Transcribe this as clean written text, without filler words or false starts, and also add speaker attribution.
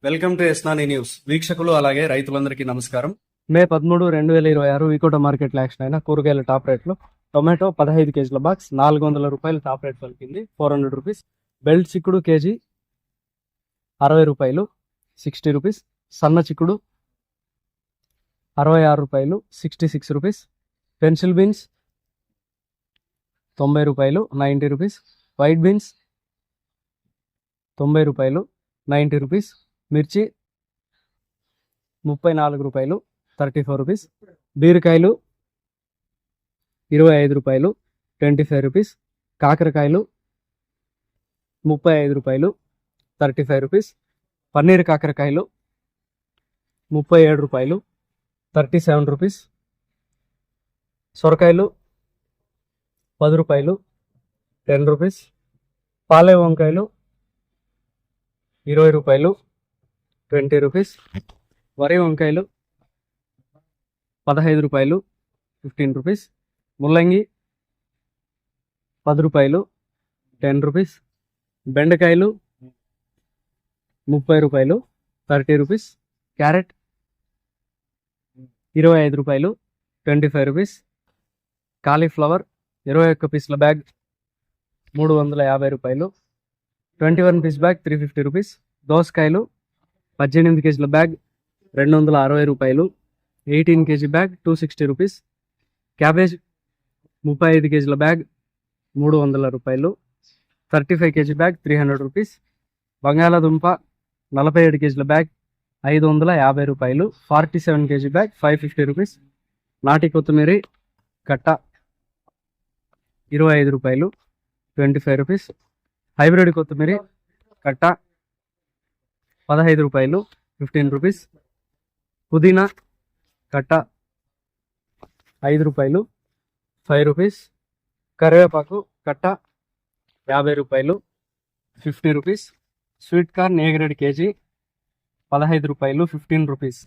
Speaker 1: Welcome to ఎస్నాని news. వీక్షకులు అలాగే రైతులందరికీ నమస్కారం.
Speaker 2: మే 13, 2026 వికోట మార్కెట్లో యాక్షన్ అయిన కూరగాయల టాప్ రేట్లు. టొమాటో 15 కేజీల బాక్స్ 400 రూపాయలు టాప్ రేట్ పలికింది, 400 రూపీస్. బెల్ట్ చిక్కుడు కేజీ 60 రూపాయలు, 60 రూపీస్. సన్న చిక్కుడు 66 రూపాయలు, 66 రూపీస్. పెన్సిల్ బీన్స్ 90 రూపాయలు, 90 రూపీస్. వైట్ బీన్స్ 90 రూపాయలు, 90 రూపీస్. మిర్చి 34 రూపాయలు, 34 రూపీస్. బీరకాయలు 25 రూపాయలు, 25 రూపీస్. కాకరకాయలు 35 రూపాయలు, 35 రూపీస్. పన్నీర్ కాకరకాయలు 37 రూపాయలు, 37 రూపీస్. సొరకాయలు 10 రూపాయలు, 10 రూపీస్. పాలే వంకాయలు 20 రూపాయలు, 20 రూపీస్. వరి వంకాయలు 15 రూపాయలు, 15 రూపీస్. ముల్లంగి 10 రూపాయలు, 10 రూపీస్. బెండకాయలు 30 రూపాయలు, 30 రూపీస్. క్యారెట్ 25 రూపాయలు, 25 రూపీస్. కాలీఫ్లవర్ 21 పీస్ల బ్యాగ్ 350 రూపాయలు, 21 పీస్ బ్యాగ్ 350 రూపీస్. దోసకాయలు 18 కేజీల బ్యాగ్ 260 రూపాయలు, 18 కేజీ బ్యాగ్ 260 రూపీస్. క్యాబేజ్ 35 కేజీల బ్యాగ్ 300 రూపాయలు, 35 కేజీ బ్యాగ్ 300 రూపీస్. బంగాళాదుంప 47 కేజీల బ్యాగ్ 550 రూపాయలు, 47 కేజీ బ్యాగ్ 550 రూపీస్. నాటి కొత్తిమీర కట్ట 25 రూపాయలు, 25 రూపీస్. హైబ్రిడ్ కొత్తిమీర కట్ట 15 రూపాయలు, 15 రూపీస్. పుదీనా కట్ట 5 రూపాయలు, 5 రూపీస్. కరివేపాకు కట్ట 50 రూపాయలు, 50 rupees. Sweet corn A grade KG 15 రూపాయలు, 15 రూపీస్.